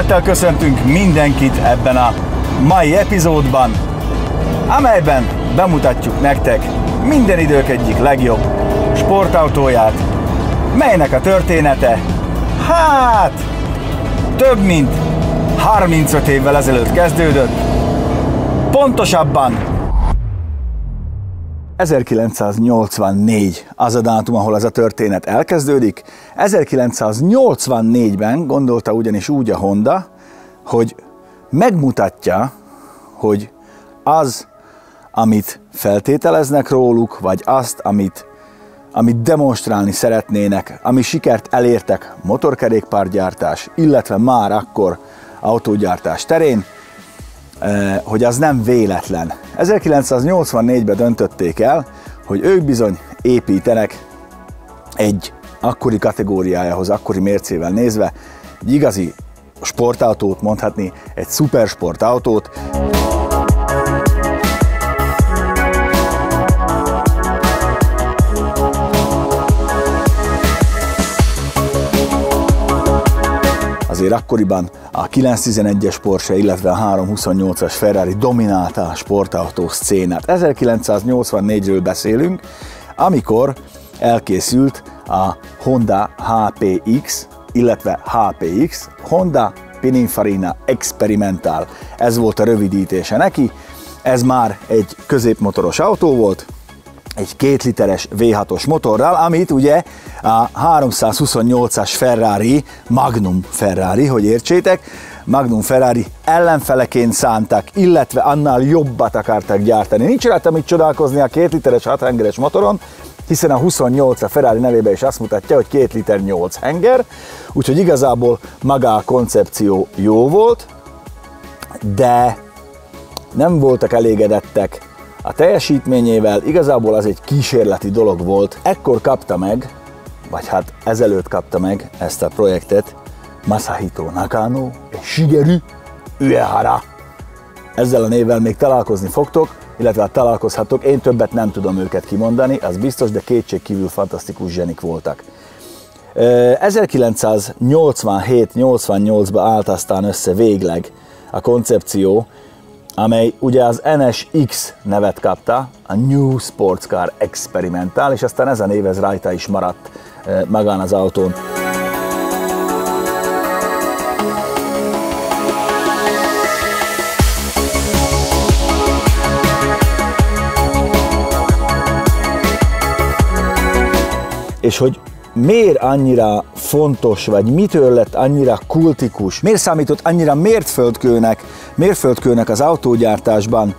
Szeretettel köszöntünk mindenkit ebben a mai epizódban, amelyben bemutatjuk nektek minden idők egyik legjobb sportautóját, melynek a története, hát több mint 35 évvel ezelőtt kezdődött, pontosabban 1984 az a dátum, ahol ez a történet elkezdődik. 1984-ben gondolta ugyanis úgy a Honda, hogy megmutatja, hogy az, amit feltételeznek róluk, vagy azt, amit demonstrálni szeretnének, ami sikert elértek motorkerékpárgyártás, illetve már akkor autógyártás terén, hogy az nem véletlen. 1984-ben döntötték el, hogy ők bizony építenek egy akkori kategóriájához, akkori mércével nézve, egy igazi sportautót, mondhatni, egy szupersportautót. Azért akkoriban a 911-es Porsche, illetve a 328-as Ferrari dominálta a sportautó szcénát. 1984-ről beszélünk, amikor elkészült a Honda HPX, illetve HPX, Honda Pininfarina Experimental. Ez volt a rövidítése neki. Ez már egy középmotoros autó volt, egy 2 literes V6-os motorral, amit ugye a 328-as Ferrari, Magnum Ferrari, hogy értsétek, Magnum Ferrari ellenfeleként szánták, illetve annál jobbat akarták gyártani. Nincs rajta mit csodálkozni a 2 literes 6 hengeres motoron, hiszen a 28 a Ferrari nevében is azt mutatja, hogy 2 liter 8 henger, úgyhogy igazából maga a koncepció jó volt, de nem voltak elégedettek a teljesítményével, igazából az egy kísérleti dolog volt. Ekkor kapta meg, vagy hát ezelőtt kapta meg ezt a projektet Masahito Nakano és Shigeru Uehara. Ezzel a névvel még találkozni fogtok, illetve találkozhatok, én többet nem tudom őket kimondani, az biztos, de kétségkívül fantasztikus zsenik voltak. 1987-88-ban állt aztán össze végleg a koncepció, amely ugye az NSX nevet kapta, a New Sports Car Experimental, és aztán ez a név ez rajta is maradt magán az autón. És hogy miért annyira fontos, vagy mitől lett annyira kultikus, miért számított annyira mérföldkőnek az autógyártásban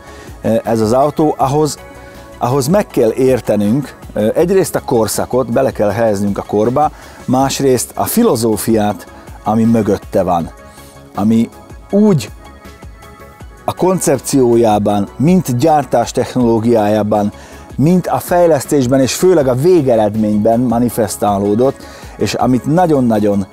ez az autó, ahhoz meg kell értenünk egyrészt a korszakot, bele kell helyeznünk a korba, másrészt a filozófiát, ami mögötte van, ami úgy a koncepciójában, mint gyártás technológiájában, mint a fejlesztésben és főleg a végeredményben manifestálódott, és amit nagyon-nagyon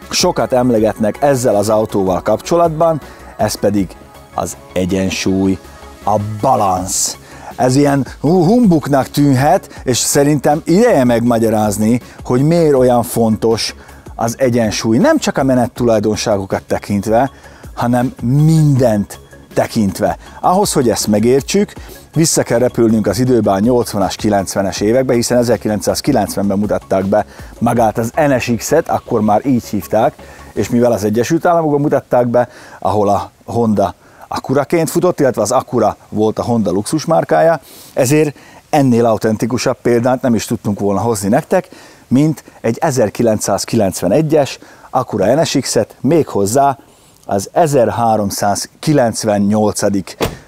sokat emlegetnek ezzel az autóval kapcsolatban, ez pedig az egyensúly, a balansz. Ez ilyen humbuknak tűnhet, és szerintem ideje megmagyarázni, hogy miért olyan fontos az egyensúly. Nem csak a menettulajdonságokat tekintve, hanem mindent tekintve. Ahhoz, hogy ezt megértsük, vissza kell repülnünk az időben a 80-as, 90-es évekbe, hiszen 1990-ben mutatták be magát az NSX-et, akkor már így hívták, és mivel az Egyesült Államokban mutatták be, ahol a Honda Acuraként futott, illetve az Acura volt a Honda luxus márkája, ezért ennél autentikusabb példát nem is tudtunk volna hozni nektek, mint egy 1991-es Acura NSX-et, méghozzá az 1398.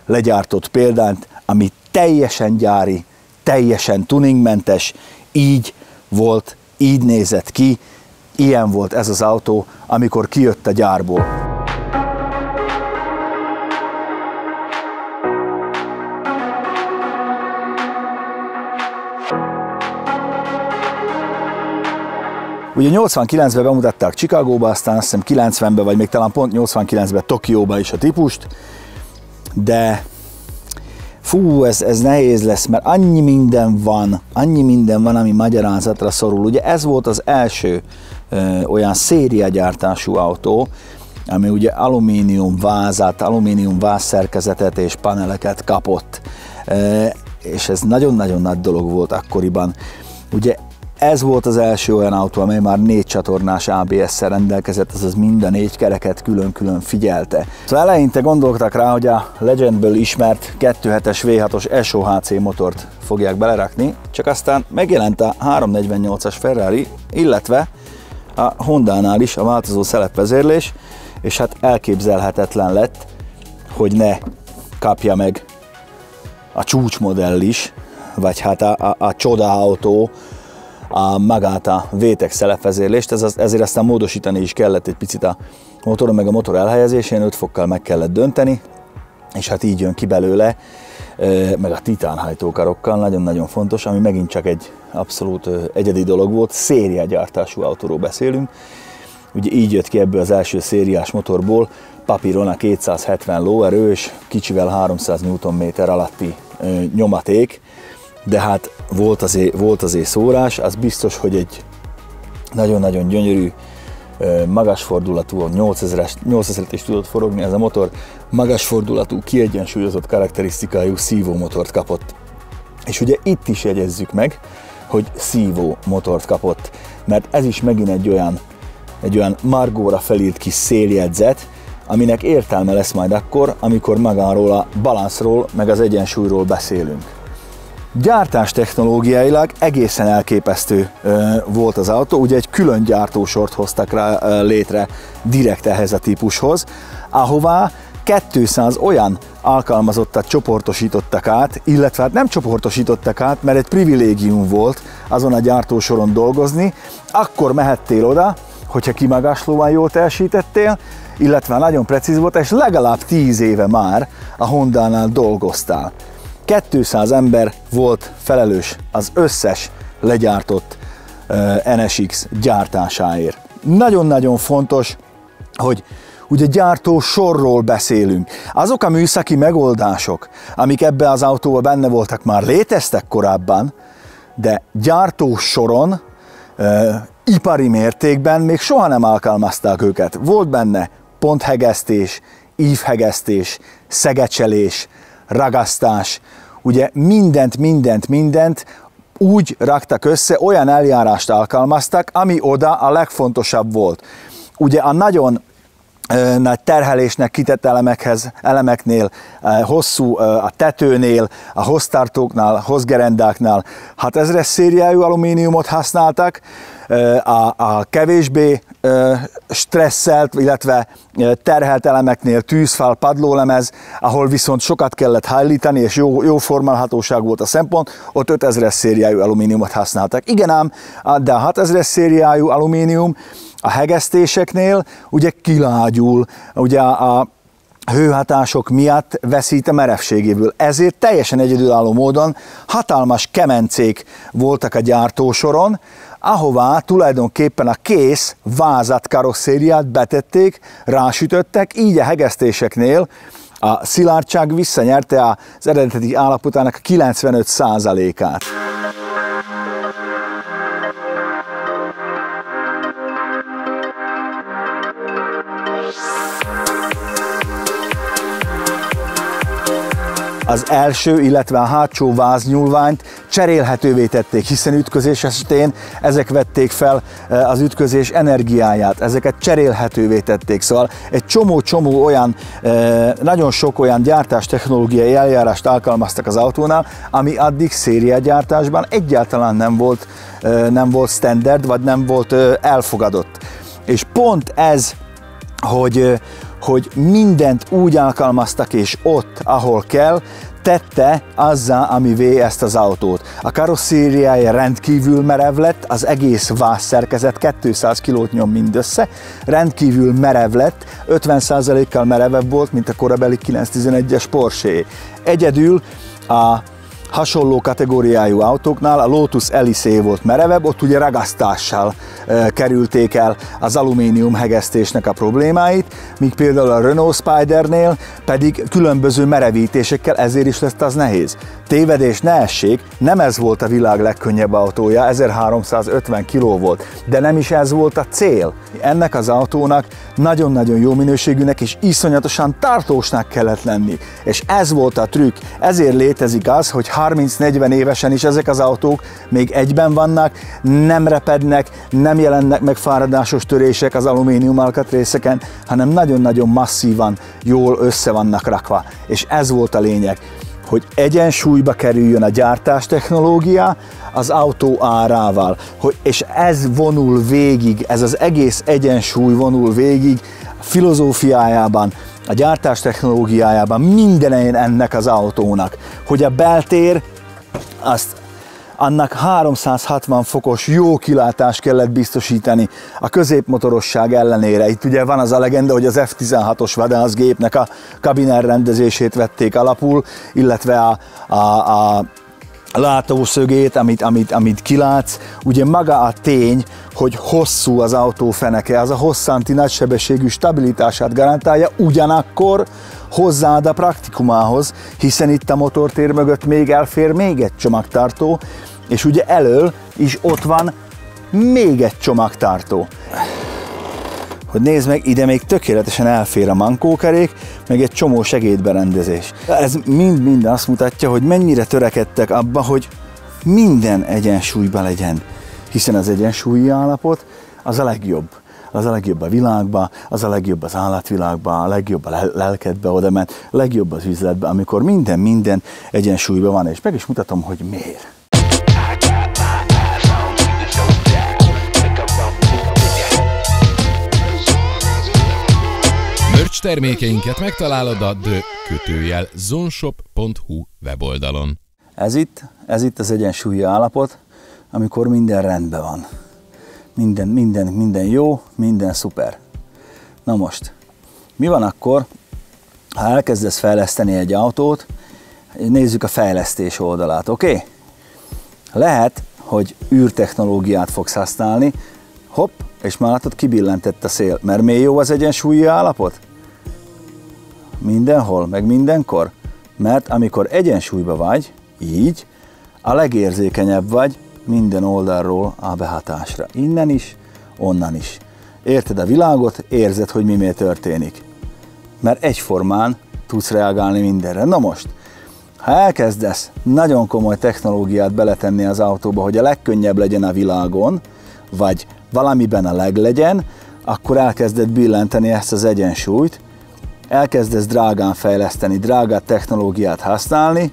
legyártott példányt, ami teljesen gyári, teljesen tuningmentes, így volt, így nézett ki, ilyen volt ez az autó, amikor kijött a gyárból. Ugye 89-ben bemutatták Chicagóba, aztán azt hiszem 90-ben, vagy még talán pont 89-ben Tokióba is a típust, de fú, ez nehéz lesz, mert annyi minden van, ami magyarázatra szorul. Ugye ez volt az első olyan szériagyártású autó, ami ugye alumínium vázat, alumínium vázszerkezetet és paneleket kapott. És ez nagyon-nagyon nagy dolog volt akkoriban. Ugye ez volt az első olyan autó, amely már 4 csatornás ABS-szel rendelkezett, azaz mind a 4 kereket külön-külön figyelte. Szóval eleinte gondoltak rá, hogy a Legendből ismert 2.7-es V6-os SOHC motort fogják belerakni, csak aztán megjelent a 348-as Ferrari, illetve a Hondánál is a változó szelepvezérlés, és hát elképzelhetetlen lett, hogy ne kapja meg a csúcsmodell is, vagy hát a csoda autó, magát a VTEC szelepvezérlést, ezért aztán módosítani is kellett egy picit a motoron, meg a motor elhelyezésén, 5 fokkal meg kellett dönteni, és hát így jön ki belőle, meg a titánhajtókarokkal, nagyon-nagyon fontos, ami megint csak egy abszolút egyedi dolog volt, szériagyártású autóról beszélünk. Ugye így jött ki ebből az első szériás motorból papíron a 270 lóerő és kicsivel 300 Nm alatti nyomaték, de hát volt azért szórás, az biztos, hogy egy nagyon-nagyon gyönyörű, magas fordulatú, 8000-et is tudott forogni ez a motor, magas fordulatú, kiegyensúlyozott karakterisztikájú szívó motort kapott. És ugye itt is jegyezzük meg, hogy szívó motort kapott, mert ez is megint egy olyan margóra felírt kis széljegyzet, aminek értelme lesz majd akkor, amikor magáról a balanszról, meg az egyensúlyról beszélünk. Gyártás technológiailag egészen elképesztő volt az autó, ugye egy külön gyártósort hoztak létre direkt ehhez a típushoz, ahová 200 olyan alkalmazottat csoportosítottak át, illetve hát nem csoportosítottak át, mert egy privilégium volt azon a gyártósoron dolgozni, akkor mehettél oda, hogyha kimagaslóan jól teljesítettél, illetve nagyon precíz volt, és legalább 10 éve már a Hondánál dolgoztál. 200 ember volt felelős az összes legyártott NSX gyártásáért. Nagyon-nagyon fontos, hogy ugye gyártósorról beszélünk. Azok a műszaki megoldások, amik ebbe az autóba benne voltak, már léteztek korábban, de gyártósoron, ipari mértékben még soha nem alkalmazták őket. Volt benne ponthegesztés, ívhegesztés, szegecselés, ragasztás, ugye mindent úgy raktak össze, olyan eljárást alkalmaztak, ami oda a legfontosabb volt. Ugye a nagyon nagy terhelésnek kitett elemeknél, hosszú a tetőnél, a hoztartóknál, hozgerendáknál 6000-es szériájú alumíniumot használtak, a kevésbé stresszelt, illetve terhelt elemeknél tűzfal, padlólemez, ahol viszont sokat kellett hajlítani, és jó formálhatóság volt a szempont, ott 5000-es szériájú alumíniumot használtak. Igen ám, de a 6000-es szériájú alumínium a hegesztéseknél ugye kilágyul, ugye a hőhatások miatt veszít a merevségéből. Ezért teljesen egyedülálló módon hatalmas kemencék voltak a gyártósoron, ahová tulajdonképpen a kész vázat karosszériát betették, rásütöttek, így a hegesztéseknél a szilárdság visszanyerte az eredeti állapotának a 95%-át. Az első, illetve a hátsó váznyúlványt cserélhetővé tették, hiszen ütközés esetén ezek vették fel az ütközés energiáját, ezeket cserélhetővé tették. Szóval egy csomó olyan, nagyon sok olyan gyártástechnológiai eljárást alkalmaztak az autónál, ami addig szériagyártásban egyáltalán nem volt standard, vagy nem volt elfogadott. És pont ez, hogy mindent úgy alkalmaztak, és ott, ahol kell, tette azzá, amivé ezt az autót. A karosszériája rendkívül merev lett, az egész vázszerkezet 200 kilót nyom mindössze, rendkívül merev lett, 50%-kal merevebb volt, mint a korabeli 911-es Porsche. Egyedül a hasonló kategóriájú autóknál a Lotus Elise volt merevebb, ott ugye ragasztással kerülték el az alumínium hegesztésnek a problémáit, míg például a Renault Spidernél pedig különböző merevítésekkel, ezért is lesz az nehéz. Tévedés ne essék, nem ez volt a világ legkönnyebb autója, 1350 kg volt, de nem is ez volt a cél. Ennek az autónak nagyon-nagyon jó minőségűnek és iszonyatosan tartósnak kellett lenni. És ez volt a trükk, ezért létezik az, hogy 30-40 évesen is ezek az autók még egyben vannak, nem repednek, nem jelennek meg fáradásos törések az alumínium alkatrészeken, hanem nagyon-nagyon masszívan, jól össze vannak rakva. És ez volt a lényeg, hogy egyensúlyba kerüljön a gyártás technológia az autó árával. És ez vonul végig, ez az egész egyensúly vonul végig a filozófiájában, a gyártás technológiájában, mindenén ennek az autónak, hogy a beltér, annak 360 fokos jó kilátást kellett biztosítani a középmotorosság ellenére. Itt ugye van az a legenda, hogy az F-16-os vadászgépnek a kabinelrendezését vették alapul, illetve a látószögét, amit kilátsz. Ugye maga a tény, hogy hosszú az autó feneke, az a hosszanti nagysebességű stabilitását garantálja, ugyanakkor hozzáad a praktikumához, hiszen itt a motortér mögött még elfér még egy csomagtartó, és ugye elől is ott van még egy csomagtartó. Hogy nézd meg, ide még tökéletesen elfér a mankókerék, meg egy csomó segédberendezés. Ez mind azt mutatja, hogy mennyire törekedtek abba, hogy minden egyensúlyban legyen. Hiszen az egyensúlyi állapot az a legjobb. Az a legjobb a világban, az a legjobb az állatvilágban, a legjobb a lelkedbe odament, a legjobb az üzletben, amikor minden egyensúlyban van, és meg is mutatom, hogy miért. Merch termékeinket megtalálod a the-zoneshop.hu weboldalon. Ez itt az egyensúlyi állapot, amikor minden rendben van. Minden jó, minden szuper. Na most, mi van akkor, ha elkezdesz fejleszteni egy autót, nézzük a fejlesztés oldalát, oké? Lehet, hogy űrtechnológiát fogsz használni, hopp, és már látod, kibillentett a szél. Mert miért jó az egyensúlyi állapot? Mindenhol, meg mindenkor. Mert amikor egyensúlyba vagy, így, a legérzékenyebb vagy minden oldalról a behatásra. Innen is, onnan is. Érted a világot, érzed, hogy mi történik. Mert egyformán tudsz reagálni mindenre. Na most, ha elkezdesz nagyon komoly technológiát beletenni az autóba, hogy a legkönnyebb legyen a világon, vagy valamiben a leglegyen, akkor elkezded billenteni ezt az egyensúlyt, elkezdesz drágán fejleszteni, drágát technológiát használni,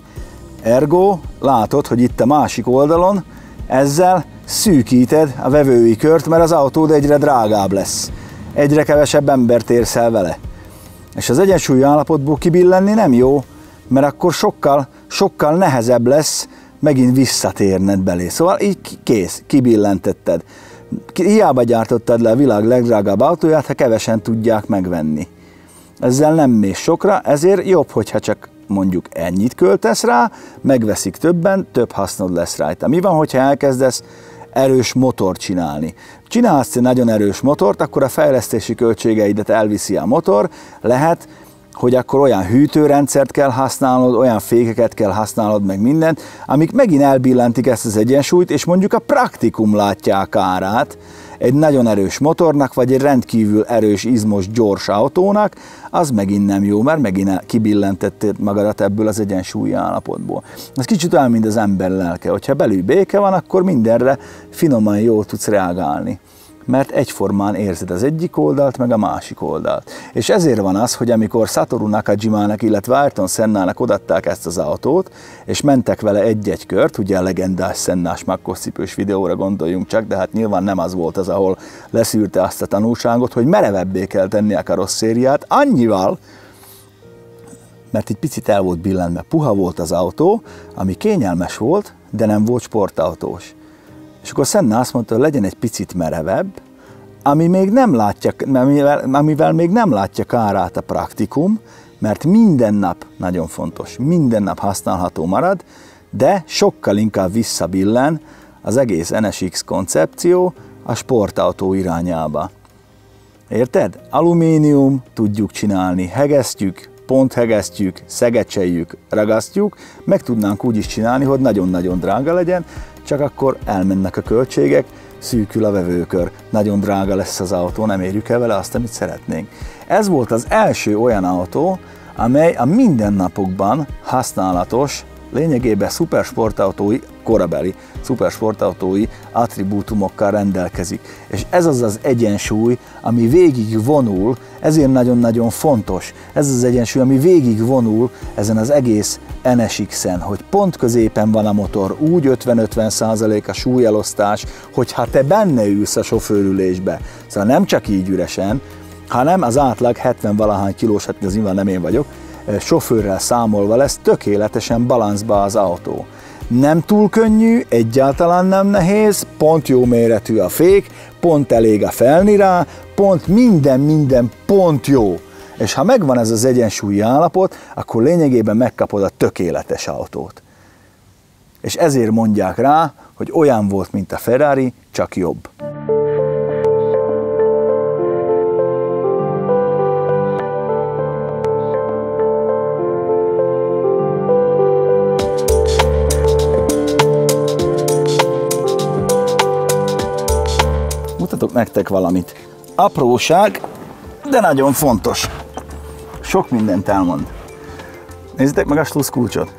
ergo látod, hogy itt a másik oldalon ezzel szűkíted a vevői kört, mert az autód egyre drágább lesz. Egyre kevesebb embert érsz el vele. És az egyensúlyi állapotból kibillenni nem jó, mert akkor sokkal nehezebb lesz megint visszatérned belé. Szóval így kész, kibillentetted. Hiába gyártottad le a világ legdrágább autóját, ha kevesen tudják megvenni. Ezzel nem mész sokra, ezért jobb, hogyha csak mondjuk ennyit költesz rá, megveszik többen, több hasznod lesz rajta. Mi van, hogyha elkezdesz erős motort csinálni? Csinálsz egy nagyon erős motort, akkor a fejlesztési költségeidet elviszi a motor, lehet, hogy akkor olyan hűtőrendszert kell használnod, olyan fékeket kell használnod, meg mindent, amik megint elbillentik ezt az egyensúlyt, és mondjuk a praktikum látja a kárát egy nagyon erős motornak, vagy egy rendkívül erős, izmos, gyors autónak, az megint nem jó, mert megint kibillentetted magadat ebből az egyensúlyi állapotból. Ez kicsit olyan, mint az ember lelke, hogyha belül béke van, akkor mindenre finoman jól tudsz reagálni. Mert egyformán érzed az egyik oldalt, meg a másik oldalt. És ezért van az, hogy amikor Satoru Nakajimának, illetve Ayrton Sennának odaadták ezt az autót, és mentek vele egy-egy kört, ugye a legendás Sennás makkoszcipős videóra gondoljunk csak, de hát nyilván nem az volt az, ahol leszűrte azt a tanulságot, hogy merevebbé kell tenni a karosszériát, annyival, mert egy picit el volt billentve, puha volt az autó, ami kényelmes volt, de nem volt sportautós. És akkor Senna azt mondta, hogy legyen egy picit merevebb, amivel még nem látja kárát a praktikum, mert minden nap, nagyon fontos, minden nap használható marad, de sokkal inkább visszabillen az egész NSX koncepció a sportautó irányába. Érted? Alumínium, tudjuk csinálni, hegesztjük, ponthegesztjük, szegecseljük, ragasztjuk, meg tudnánk úgy is csinálni, hogy nagyon-nagyon drága legyen, csak akkor elmennek a költségek, szűkül a vevőkör, nagyon drága lesz az autó, nem érjük el vele azt, amit szeretnénk. Ez volt az első olyan autó, amely a mindennapokban használatos, lényegében szupersportautói, korabeli szupersportautói attribútumokkal rendelkezik. És ez az az egyensúly, ami végig vonul, ezért nagyon-nagyon fontos. Ez az egyensúly, ami végig vonul ezen az egész NSX-en, hogy pont középen van a motor, úgy 50-50% a súlyelosztás, hogy ha te benne ülsz a sofőrülésbe, szóval nem csak így üresen, hanem az átlag 70-valahány kilós, hát az nyilván nem én vagyok, sofőrrel számolva lesz tökéletesen balanszba az autó. Nem túl könnyű, egyáltalán nem nehéz, pont jó méretű a fék, pont elég a felni rá, pont minden pont jó. És ha megvan ez az egyensúlyi állapot, akkor lényegében megkapod a tökéletes autót. És ezért mondják rá, hogy olyan volt, mint a Ferrari, csak jobb. Mutatok nektek valamit. Apróság, de nagyon fontos. Sok mindent elmond. Nézzétek meg a sluszkulcsot.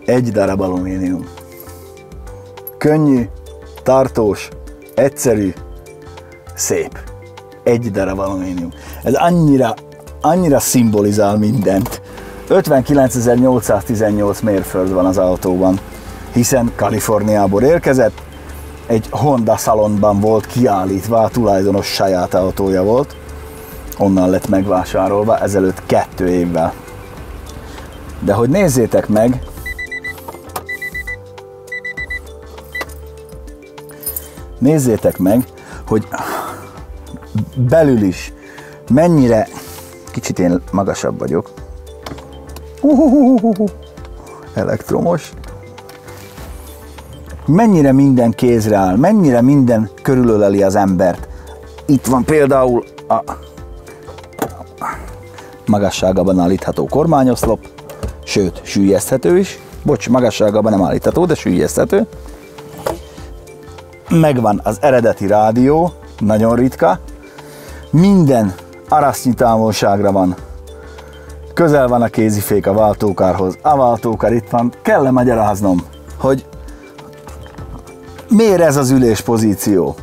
Egy darab alumínium. Könnyű, tartós, egyszerű, szép. Egy darab alumínium. Ez annyira szimbolizál mindent. 59.818 mérföld van az autóban, hiszen Kaliforniából érkezett, egy Honda szalonban volt kiállítva, a tulajdonos saját autója volt, onnan lett megvásárolva ezelőtt 2 évvel. De hogy nézzétek meg, hogy belül is mennyire, kicsit én magasabb vagyok, elektromos, mennyire minden kézre áll, mennyire minden körülöleli az embert. Itt van például a magasságában állítható kormányoszlop, sőt, süllyeszthető is. Bocs, magasságában nem állítható, de süllyeszthető. Megvan az eredeti rádió, nagyon ritka. Minden arasznyi távolságra van. Közel van a kézifék a váltókárhoz. A váltókár itt van. Kell-e magyaráznom, hogy miért ez az ülés pozíció?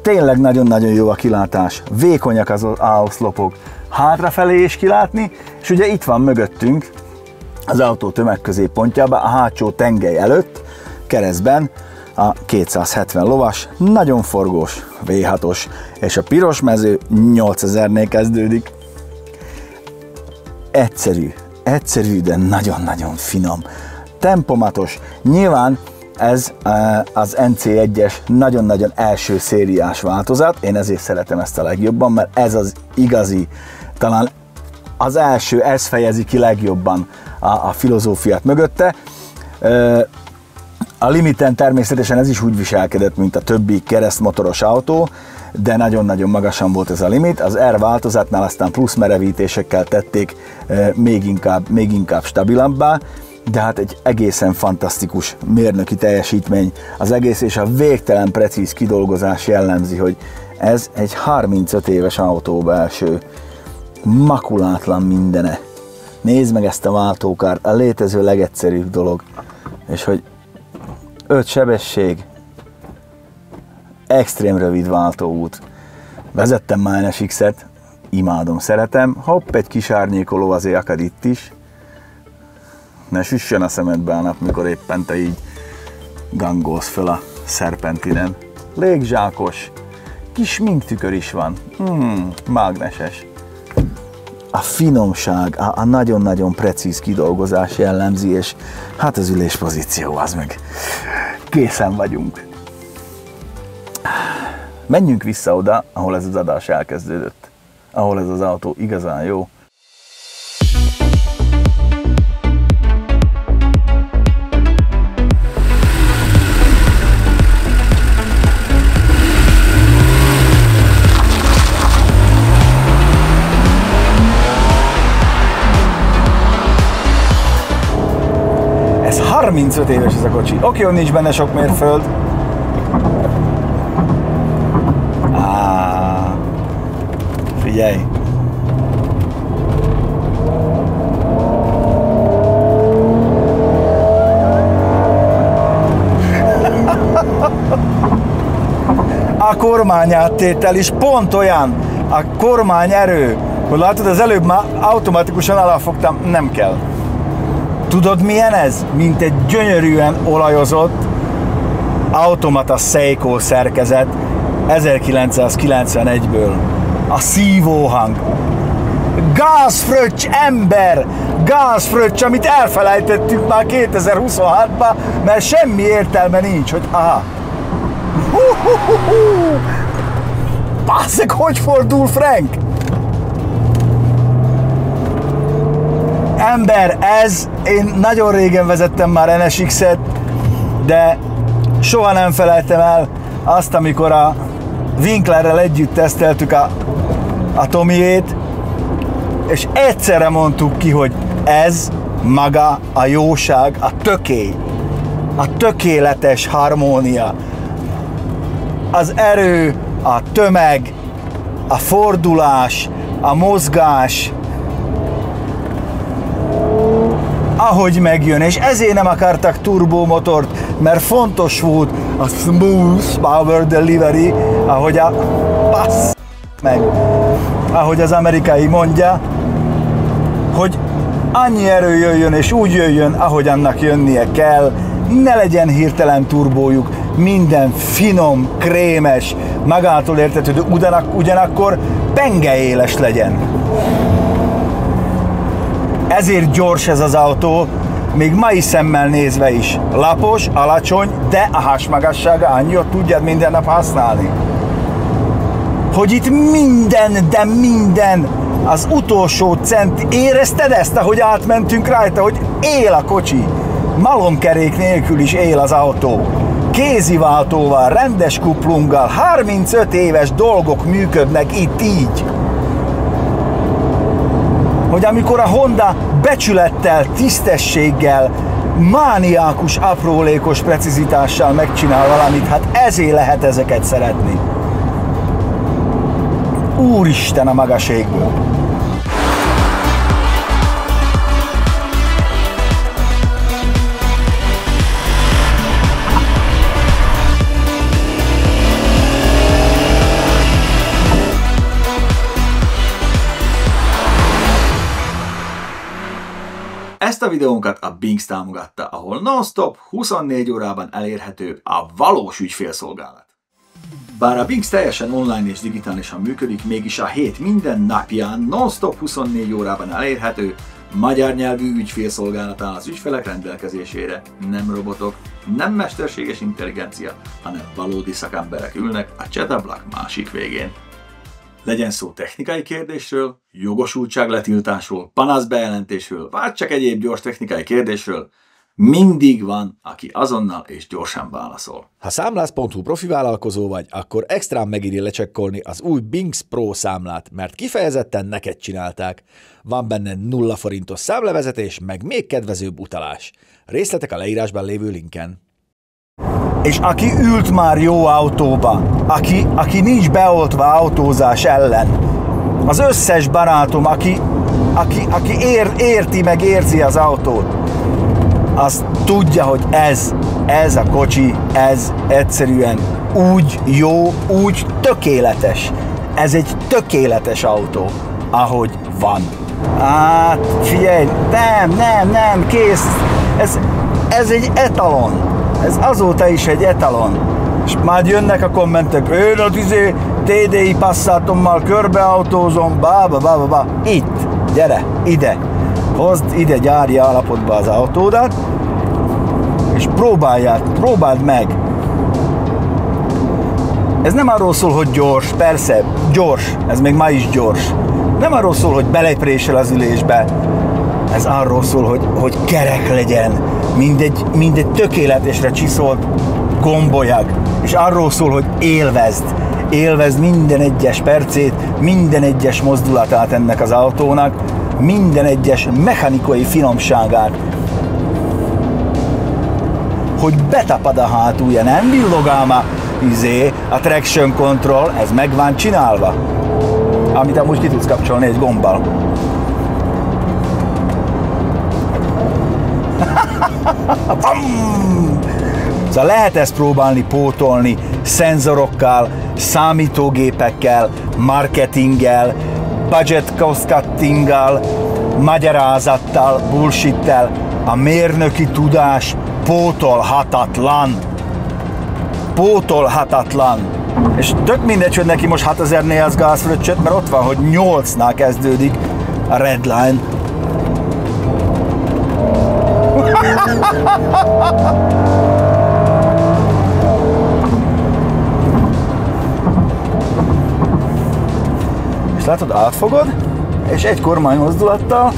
Tényleg nagyon-nagyon jó a kilátás. Vékonyak az A-oszlopok. Hátrafelé is kilátni, és ugye itt van mögöttünk az autó tömegközéppontjában, a hátsó tengely előtt, keresztben a 270 lovas, nagyon forgós V6-os, és a piros mező 8000-nél kezdődik. Egyszerű, de nagyon-nagyon finom. Tempomatos. Nyilván ez az NC1-es nagyon-nagyon első szériás változat, én ezért szeretem ezt a legjobban, mert ez az igazi, talán az első, ez fejezi ki legjobban a filozófiát mögötte. A Limiten természetesen ez is úgy viselkedett, mint a többi keresztmotoros autó, de nagyon-nagyon magasan volt ez a limit. Az R változatnál aztán plusz merevítésekkel tették még inkább stabilabbá, de hát egy egészen fantasztikus mérnöki teljesítmény az egész, és a végtelen precíz kidolgozás jellemzi, hogy ez egy 35 éves autó belső, makulátlan mindene. Nézd meg ezt a váltókárt, a létező legegyszerűbb dolog, és hogy 5 sebesség, extrém rövid váltóút. Vezettem már NSX-et, imádom, szeretem, hopp, egy kis árnyékoló azért akad itt is. Ne süssön a szemedbe a nap, mikor éppen te így gangolsz föl a szerpentinen. Légzsákos, kis sminktükör is van, mágneses. A finomság, a nagyon-nagyon precíz kidolgozás jellemzi, és hát az üléspozíció az meg. Készen vagyunk. Menjünk vissza oda, ahol ez az adás elkezdődött, ahol ez az autó igazán jó. Ez 35 éves ez a kocsi. Oké, hogy nincs benne sok mérföld. Figyelj! A kormányáttétel is pont olyan, a kormányerő, hogy látod, az előbb már automatikusan alapfogtam, nem kell. Tudod milyen ez? Mint egy gyönyörűen olajozott automata Seiko szerkezet 1991-ből. A szívóhang. Gázfröccs ember! Gázfröccs, amit elfelejtettünk már 2026-ban, mert semmi értelme nincs, hogy aha. Basszeg, hogy fordul Frank? Ember, ez, én nagyon régen vezettem már NSX-et, de soha nem felejtem el azt, amikor a Winklerrel együtt teszteltük a Tomiét, és egyszerre mondtuk ki, hogy ez maga a jóság, a tökély, a tökéletes harmónia, az erő, a tömeg, a fordulás, a mozgás, ahogy megjön, és ezért nem akartak turbomotort, mert fontos volt a smooth power delivery, ahogy a ahogy az amerikai mondja, hogy annyi erő jöjjön és úgy jöjjön, ahogy annak jönnie kell, ne legyen hirtelen turbójuk, minden finom, krémes, magától értetődő, ugyanakkor pengeéles legyen. Ezért gyors ez az autó, még mai szemmel nézve is. Lapos, alacsony, de a hasmagassága annyi, hogy tudjad minden nap használni. Hogy itt minden, de minden, az utolsó cent, érezted ezt, ahogy átmentünk rajta, hogy él a kocsi. Malomkerék nélkül is él az autó. Kéziváltóval, rendes kuplunggal, 35 éves dolgok működnek itt így. Hogy amikor a Honda becsülettel, tisztességgel, mániákus, aprólékos precizitással megcsinál valamit, hát ezért lehet ezeket szeretni. Úristen a magaségből! Ezt a videónkat a Binx támogatta, ahol non-stop 24 órában elérhető a valós ügyfélszolgálat. Bár a Binx teljesen online és digitálisan működik, mégis a hét minden napján non-stop 24 órában elérhető magyar nyelvű ügyfélszolgálat áll az ügyfelek rendelkezésére. Nem robotok, nem mesterséges intelligencia, hanem valódi szakemberek ülnek a csetablak másik végén. Legyen szó technikai kérdésről, jogosultságletiltásról, panaszbejelentésről, vagy csak egyéb gyors technikai kérdésről, mindig van, aki azonnal és gyorsan válaszol. Ha számlász.hu profi vállalkozó vagy, akkor extrán megéri lecsekkolni az új Binx Pro számlát, mert kifejezetten neked csinálták. Van benne 0 forintos számlevezetés, meg még kedvezőbb utalás. Részletek a leírásban lévő linken. És aki ült már jó autóba, aki nincs beoltva autózás ellen, az összes barátom, aki érti meg érzi az autót, az tudja, hogy ez a kocsi, ez egyszerűen úgy jó, úgy tökéletes. Ez egy tökéletes autó, ahogy van. Hát figyelj, nem, kész, ez egy etalon. Ez azóta is egy etalon. És már jönnek a kommentek, én a TDI Passatommal körbeautózom, bá. Itt, gyere, ide. Hozd ide gyári állapotba az autódat, és próbáld meg. Ez nem arról szól, hogy gyors, persze, gyors, ez még ma is gyors. Nem arról szól, hogy beleprésel az ülésbe. Ez arról szól, hogy kerek legyen, mindegy tökéletesre csiszolt gombolyag. És arról szól, hogy élvezd minden egyes percét, minden egyes mozdulatát ennek az autónak, minden egyes mechanikai finomságát. hogy betapad a hátulja, nem villogál már a traction control, ez meg van csinálva. Amit amúgy ki tudsz kapcsolni egy gombbal. Szóval lehet ezt próbálni pótolni szenzorokkal, számítógépekkel, marketinggel, budget cost cuttinggal, magyarázattal, bullshittel. A mérnöki tudás pótolhatatlan. Pótolhatatlan. És tök mindegy, hogy neki most 6000-nél az gázfröccsöt, mert ott van, hogy 8-nál kezdődik a redline. És látod, átfogod, és egy kormánymozdulattal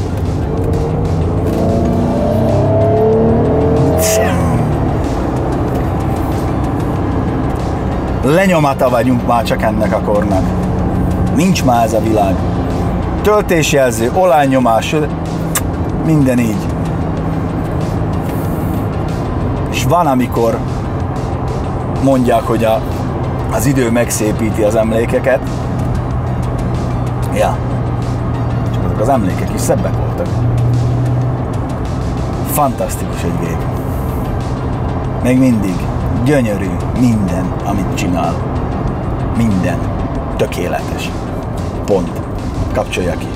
lenyomata vagyunk már csak ennek a kornak. Nincs már ez a világ. Töltésjelző, olajnyomás, minden így. És van, amikor mondják, hogy az idő megszépíti az emlékeket. Ja. Csak azok az emlékek is szebbek voltak. Fantasztikus egy gép. Még mindig gyönyörű minden, amit csinál. Minden tökéletes. Pont. Kapcsolja ki.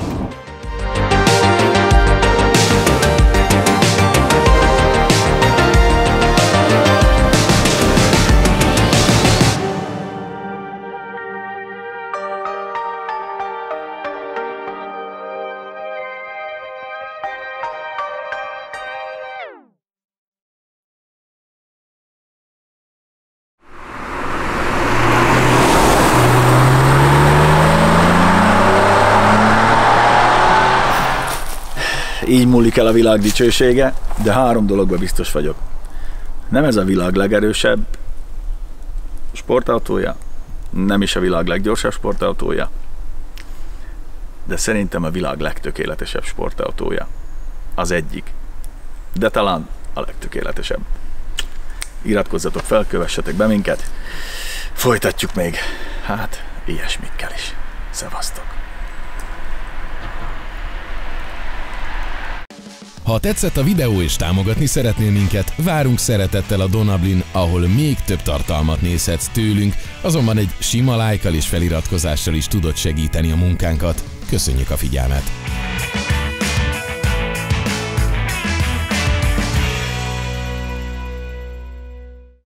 Így múlik el a világ dicsősége, de 3 dologban biztos vagyok. Nem ez a világ legerősebb sportautója, nem is a világ leggyorsabb sportautója, de szerintem a világ legtökéletesebb sportautója. Az egyik, de talán a legtökéletesebb. Iratkozzatok fel, kövessetek be minket, folytatjuk még, hát ilyesmikkel is. Szevasztok! Ha tetszett a videó és támogatni szeretnél minket, várunk szeretettel a Donablin, ahol még több tartalmat nézhetsz tőlünk, azonban egy sima lájkkal és feliratkozással is tudod segíteni a munkánkat. Köszönjük a figyelmet!